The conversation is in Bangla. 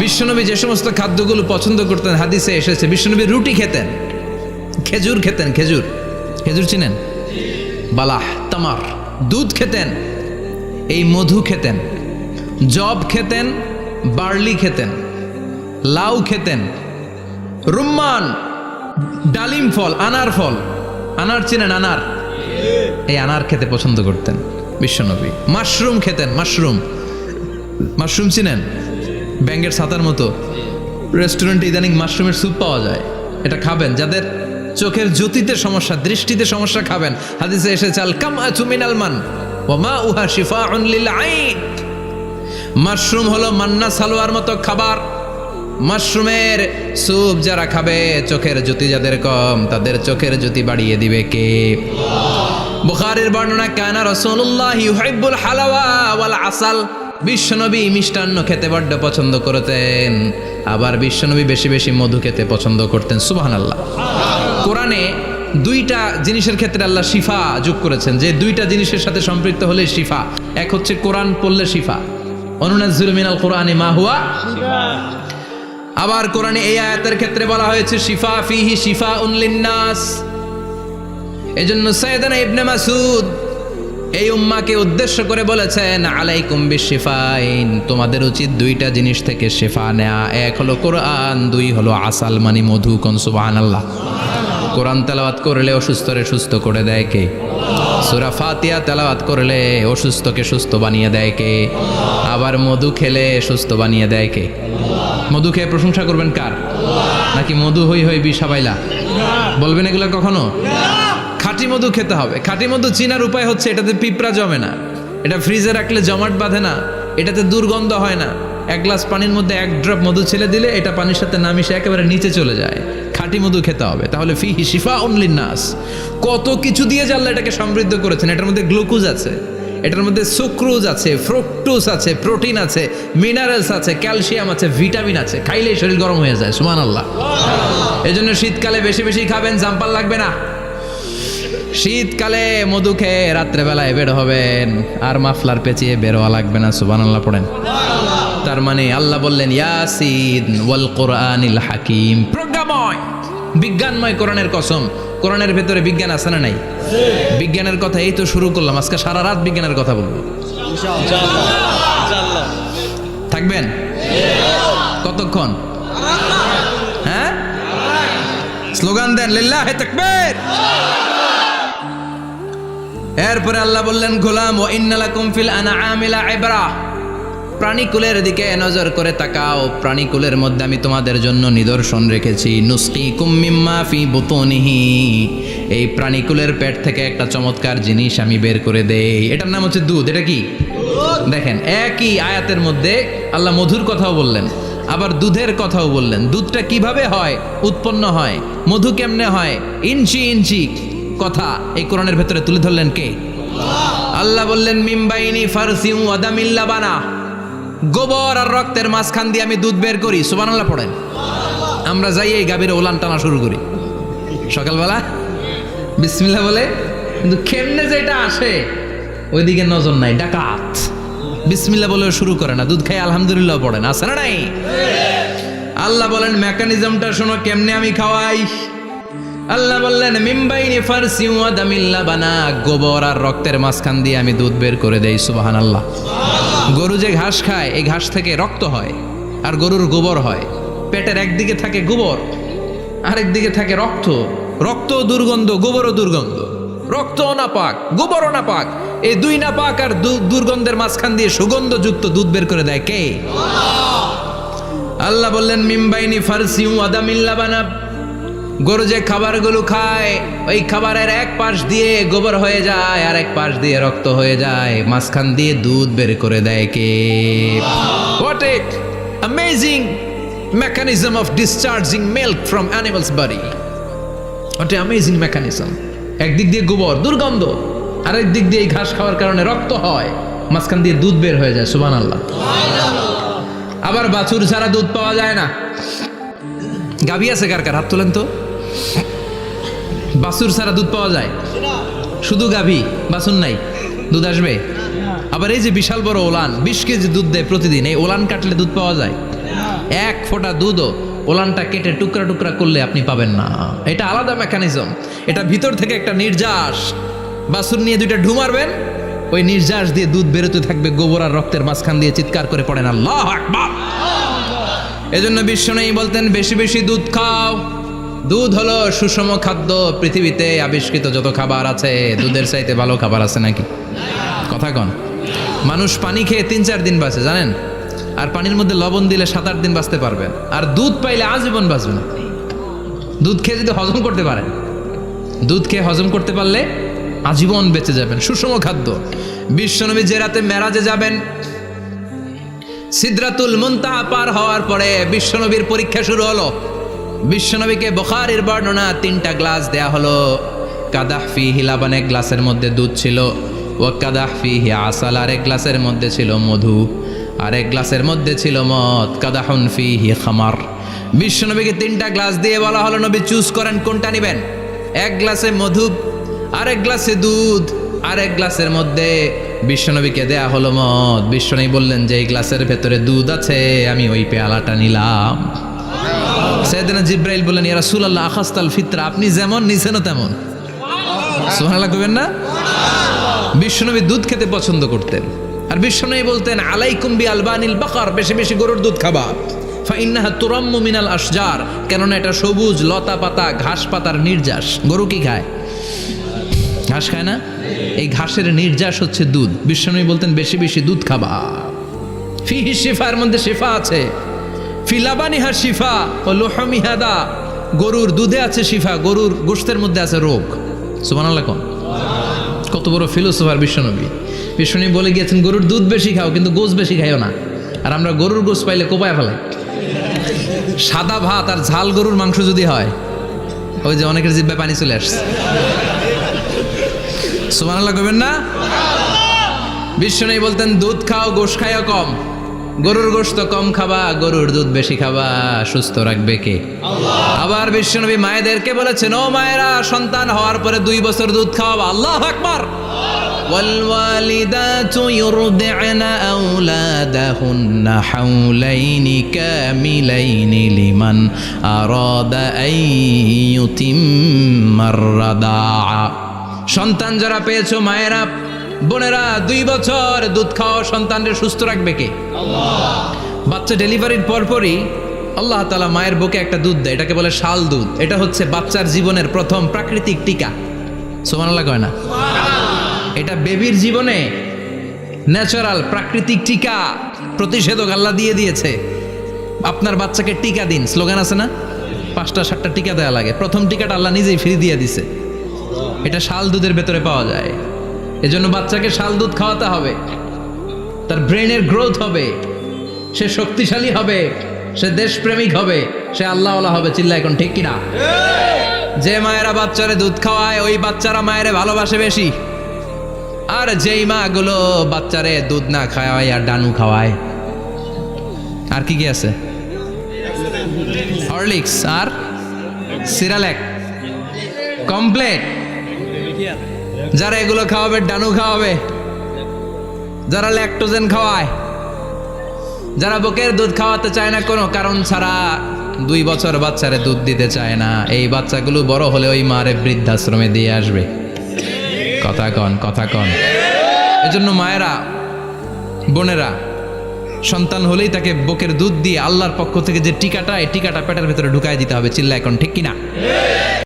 বিশ্বনবী যে সমস্ত খাদ্যগুলো পছন্দ করতেন হাদিসে এসেছে। বিশ্বনবী রুটি খেতেন, খেজুর খেতেন, খেজুর খেজুর চিনেন, বালাহ, তামার, দুধ খেতেন, এই মধু খেতেন, জব খেতেন, বার্লি খেতেন, লাউ খেতেন, রুম্মান, ডালিম ফল, আনার ফল, আনার চিনেন, আনার, এই আনার খেতে পছন্দ করতেন বিশ্বনবী। মাশরুম খেতেন, মাশরুম, মাশরুম চিনেন, ব্যাঙ্গের ছাতার মতো। রেস্টুরেন্টে ইদানিং মাশরুমের স্যুপ পাওয়া যায়, এটা খাবেন। যাদের চোখের জ্যোতিতে সমস্যা, দৃষ্টিতে সমস্যা, খাবেন। হাদিসে এসেছে আল কামআতু মিনাল মান ওয়া মাউহা শিফাউন লিল আইন। মাশরুম হলো মান্না সালোয়ার মতো খাবার। মাশরুমের স্যুপ যারা খাবে, চোখের জ্যোতি যাদের কম, তাদের চোখের জ্যোতি বাড়িয়ে দিবে কে? বুখারীর বর্ণনা, কানা রাসূলুল্লাহ ইউহিব্বুল হালাওয়া ওয়াল আসাল। বিশ্বনবী মিষ্টান্ন খেতে বড্ড পছন্দ করতেন, আবার বিশ্বনবী বেশি বেশি মধু খেতে পছন্দ করতেন। সুবহানাল্লাহ। কোরআনে দুইটা জিনিসের ক্ষেত্রে আল্লাহ শিফা যোগ করেছেন, যে দুইটা জিনিসের সাথে সম্পৃক্ত হলে শিফা। এক হচ্ছে কোরআন পড়লে শিফা, অনুনাজ্জিলু মিনাল কোরআনি মা হুয়া শিফা। আবার কোরআনে এই আয়াতের ক্ষেত্রে বলা হয়েছে শিফা ফিহি শিফাউন লিন্নাস। এজন্য সাইয়েদানা ইবনে মাসউদ এই উম্মাকে উদ্দেশ্য করে বলেছেন, আলাইকুম বিশিফাইন, তোমাদের উচিত দুইটা জিনিস থেকে শিফা নেয়া। এক হলো কোরআন, দুই হলো আসাল মানে মধু। কোন সুবহানাল্লাহ। কোরআন তেলাওয়াত করলে অসুস্থরে সুস্থ করে দেয় কে? সূরা ফাতিহা তেলাওয়াত করলে অসুস্থকে সুস্থ বানিয়ে দেয় কে? আবার মধু খেলে সুস্থ বানিয়ে দেয় কে? মধু খেয়ে প্রশংসা করবেন কার? নাকি মধু হই হই বিষাবাইলা বলবেন এগুলো কখনো? খাঁটি মধু খেতে হবে। খাঁটি মধু চিনার উপায় হচ্ছে, এটাতে পিঁপড়া জমে না, এটা ফ্রিজে রাখলে জমাট বাঁধে না, এটাতে দুর্গন্ধ হয় না। এক গ্লাস পানির মধ্যে এক ড্রপ মধু ছেলে দিলে এটা পানির সাথে না মিশে একেবারে নিচে চলে যায়। খাঁটি মধু খেতে হবে। তাহলে ফিহি শিফাউন লিন্নাস। কত কিছু দিয়ে যে আল্লাহ এটাকে সমৃদ্ধ করেছেন। এটার মধ্যে গ্লুকোজ আছে, এটার মধ্যে সুক্রোজ আছে, ফ্রুক্টোজ আছে, প্রোটিন আছে, মিনারেলস আছে, ক্যালসিয়াম আছে, ভিটামিন আছে। খাইলেই শরীর গরম হয়ে যায়। সুবহানাল্লাহ। এজন্য শীতকালে বেশি বেশি খাবেন, জাম্পার লাগবে না। শীতকালে মধু খেয়ে রাত্রেবেলায় বের হবেন, আর মাফলার পেঁচিয়ে বেরোয়া লাগবে না। সুবহানাল্লাহ পড়েন। তার মানে আল্লাহ বললেন ইয়াসিন ওয়াল কোরআনিল হাকিম, প্রজ্ঞাময়, বিজ্ঞানময় কোরআনের কসম। কোরআনের ভেতরে বিজ্ঞান আছে না নাই? বিজ্ঞানের কথা এই তো শুরু করলাম, আজকে সারা রাত বিজ্ঞানের কথা বলবো ইনশাআল্লাহ। থাকবেন কতক্ষণ? হ্যাঁ, স্লোগান দেন লিল্লাহি তাকবীর। এরপরে আল্লাহ বললেন, গোলাম ওয়া ইন্না লাকুম ফিল আনআমি লাইবরা, প্রাণীকুলের দিকে নজর করে তাকাও। প্রাণীকুলের মধ্যে আমি তোমাদের জন্য নিদর্শন রেখেছি। নুসকিকুম মিম্মা ফি বুতুনিহি, এই প্রাণীকুলের পেট থেকে একটা চমৎকার জিনিস আমি বের করে দেই, এটার নাম হচ্ছে দুধ। এটা কি? দেখেন, একই আয়াতের মধ্যে আল্লাহ মধুর কথাও বললেন, আবার দুধের কথাও বললেন। দুধটা কিভাবে হয়, উৎপন্ন হয়, মধু কেমনে হয়, ইঞ্চি ইঞ্চি কথা এই কোরআনের ভেতরে তুলে ধরলেন কে? আল্লাহ বললেন মিমবাইনি ফারসিউ ওয়াদামিল লাবানা, গোবর আর রক্তের মাঝখান দিয়ে আমি দুধ বের করি। সুবহানাল্লাহ পড়েন। আমরা যাই এই গাভীর ওলান টানা শুরু করি সকালবেলা বিসমিল্লাহ বলে, কিন্তু কেমনে যেটা আসে ওইদিকে নজর নাই, ডাকাত। বিসমিল্লাহ বলে শুরু করে না, দুধ খাই আলহামদুলিল্লাহ পড়েন, আছে না নাই? আল্লাহ বলেন মেকানিজমটা শোনো, কেমনে আমি খাওয়াই। আল্লাহ বললেন মিমবাইনি ফারসি ওয়া দামিল লাবানা, গোবর আর রক্তের মাঝখান দিয়ে আমি দুধ বের করে দেই। সুবহানাল্লাহ। গরু যে ঘাস খায়, এই ঘাস থেকে রক্ত হয় আর গরুর গোবর হয়। পেটের একদিকে থাকে গোবর, আরেক দিকে থাকে রক্ত। রক্ত দুর্গন্ধ, গোবরও দুর্গন্ধ। রক্তও নাপাক, গোবরও নাপাক। এই দুই নাপাক আর দুর্গন্ধের মাঝখান দিয়ে সুগন্ধযুক্ত দুধ বের করে দেয় কে? আল্লাহ বললেন মিমবাইনি ফারসি ওয়া দামিল লাবানা, গরু যে খাবারগুলো খায়, ওই খাবারের এক পাশ দিয়ে গোবর হয়ে যায় আর এক পাশ দিয়ে রক্ত হয়ে যায়, মাঝখান দিয়ে দুধ বের করে দেয় কে? What a amazing mechanism of discharging milk from animal's body. What a amazing mechanism. একদিক দিয়ে গোবর দুর্গন্ধ, আরেক দিক দিয়ে ঘাস খাওয়ার কারণে রক্ত হয়, মাঝখান দিয়ে দুধ বের হয়ে যায়। সুবহানাল্লাহ। আবার বাছুর ছাড়া দুধ পাওয়া যায় না। গাভী আছে কার কার? হাত তোলেন তো। বাছুর ছাড়া দুধ পাওয়া যায়? শুধু গাভী, বাছুর নাই, দুধ আসবে? আবার এই যে বিশাল বড় ওলান, 20 কেজি দুধ দেয় প্রতিদিন, এই ওলান কাটলে দুধ পাওয়া যায়? এক ফোঁটা দুধও ওলানটা কেটে টুকরা টুকরা করলে আপনি পাবেন না। এটা আলাদা মেকানিজম, এটা ভিতর থেকে একটা নির্যাস। বাছুর নিয়ে দুইটা ঢু মারবেন, ওই নির্যাস দিয়ে দুধ বেরোতে থাকবে, গোবর আর রক্তের মাঝখান দিয়ে চিৎকার করে পড়েন আল্লাহু আকবার। এজন্য বিশ্বনবী বলতেন বেশি বেশি দুধ খাও। দুধ হলো সুষম খাদ্য। পৃথিবীতে আবিষ্কৃত যত খাবার আছে, দুধের চাইতে ভালো খাবার আছে নাকি? কথা কন। মানুষ পানি খেয়ে 3-4 দিন বাঁচে জানেন, আর পানির মধ্যে লবণ দিলে 7-8 দিন বাঁচতে পারবেন। আর দুধ পাইলে আজীবন বাঁচবেন। দুধ খেয়ে যদি হজম করতে পারেন, দুধ খেয়ে হজম করতে পারলে আজীবন বেঁচে যাবেন। সুষম খাদ্য। বিশ্বনবী যে রাতে মেরাজে যাবেন, সিদরাতুল মুনতাহা পার হওয়ার পরে বিশ্বনবীর পরীক্ষা শুরু হলো। বিশ্বনবীকে বুখারীর বর্ণনা 3টা গ্লাস দেয়া হলো। কাদাহ ফিহি লাবান, এক গ্লাসের মধ্যে দুধ ছিল। ওয়া কাদাহ ফিহি আসাল, আর এক গ্লাসের মধ্যে ছিল মধু। আর এক গ্লাসের মধ্যে ছিল মদ। কাদাহুন ফিহি খামার। বিশ্বনবীকে 3টা গ্লাস দিয়ে বলা হলো নবী চুজ করেন কোনটা নেবেন। এক গ্লাসে মধু, আরেক গ্লাসে দুধ, আরেক গ্লাসের মধ্যে বিশ্বনবীকে দেয়া হলো মদ। বিশ্বনবী বললেন যে এই গ্লাসের ভেতরে দুধ আছে, আমি ওই পেয়ালাটা নিলাম। সাইয়েদনা জিব্রাইল বললেন ইয়া রাসূলুল্লাহ আখাস্তাল ফিতরা, আপনি যেমন নিছেনও তেমন। সুবহানাল্লাহ কইবেন না? বিশ্বনবী দুধ খেতে পছন্দ করতেন। আর বিশ্বনবী বলতেন আলাইকুম বি আলবানিল বাকার, বেশি বেশি গরুর দুধ খাবা। ফাইন্নাহা তুরাম্মু মিনাল আশজার, কেননা এটা সবুজ লতা পাতা ঘাস পাতার নির্যাস। গরু কি খায়? ঘাস খায় না? এই ঘাসের নির্যাস হচ্ছে দুধ। বিশ্বনবী বলতেন বেশি বেশি দুধ খাবা। ফিহি শিফা, এর মধ্যে শিফা আছে। ফি লাবানিহা শিফা ও লুহমিহা দা, গরুর দুধে আছে শিফা, গরুর গোশতের মধ্যে আছে রোগ। সুবহানাল্লাহ কোন। কত বড় ফিলোসোফার বিশ্বনবী। বিশ্বনবী বলে গিয়েছেন গরুর দুধ বেশি খাও, কিন্তু গোশ বেশি খাইও না। আর আমরা গরুর গোশ পাইলে কোপায় ফেলাই। সাদা ভাত আর ঝাল গরুর মাংস যদি হয়, ওই যে অনেকের জিহ্বায় পানি চলে আসছে। সুবহানাল্লাহ কইবেন না? বিশ্বনবী বলতেন দুধ খাও, গোশ খাইও কম। গরুর গোশত কম খাবা, গরুর দুধ বেশি খাবা। সুস্থ রাখবে কে? আল্লাহ। আবার বিশ্বনবী মায়েদেরকে বলেছেন ও মায়েরা, সন্তান হওয়ার পরে 2 বছর দুধ খাওয়াবা। আল্লাহু আকবার। والوالدات يرضعن أولادهن حولين كاملين لمن أراد أن يتم الرضاعة। সন্তান যারা পেয়েছো মায়েরা বোনেরা, 2 বছর দুধ খাওয়া সন্তানদের সুস্থ রাখবে কে? আল্লাহ। বাচ্চা ডেলিভারির পরপরই আল্লাহ তাআলা মায়ের বুকে একটা দুধ দেয়, এটাকে বলে শাল দুধ। এটা হচ্ছে বাচ্চার জীবনের প্রথম প্রাকৃতিক টিকা। সুবহানাল্লাহ কয় না? এটা বেবির জীবনে ন্যাচারাল প্রাকৃতিক টিকা, প্রতিষেধক আল্লাহ দিয়ে দিয়েছে। আপনার বাচ্চাকে টিকা দিন, স্লোগান আছে না? 5টা-7টা টিকা দেওয়া লাগে। প্রথম টিকাটা আল্লাহ নিজেই ফ্রি দিয়ে দিছে। এটা শাল দুধের ভেতরে পাওয়া যায়। এজন্য বাচ্চাকে শাল দুধ খাওয়াতে হবে। তার ব্রেনের গ্রোথ হবে, সে শক্তিশালী হবে, সে দেশপ্রেমিক হবে, সে আল্লাহওয়ালা হবে। চিল্লা এখন ঠিক কিনা? যে মায়েরা বাচ্চারে দুধ খাওয়ায়, ওই বাচ্চারা মায়েরে ভালোবাসে বেশি। আর যেই মা গুলো বাচ্চারে দুধ না খাওয়ায় আর ডানু খাওয়ায়, আর কি কি আছে? হরলিক্স আর সিরালেক, কমপ্লেট। যারা এগুলো খাওয়াবে, ডানু খাওয়াবে, যারা ল্যাকটোজেন খাওয়ায়, যারা বুকের দুধ খাওয়াতে চায় না কোনো কারণ ছাড়া, 2 বছর বাচ্চারে দুধ দিতে চায় না, এই বাচ্চাগুলো বড় হলে ওই মারে বৃদ্ধাশ্রমে দিয়ে আসবে। কথা কন, কথা কন। এজন্য মায়েরা বোনেরা সন্তান হলেই তাকে বুকের দুধ দিয়ে আল্লাহর পক্ষ থেকে যে টিকাটা, এই টিকাটা পেটের ভেতরে ঢুকায় দিতে হবে। চিল্লা এখন ঠিক কিনা?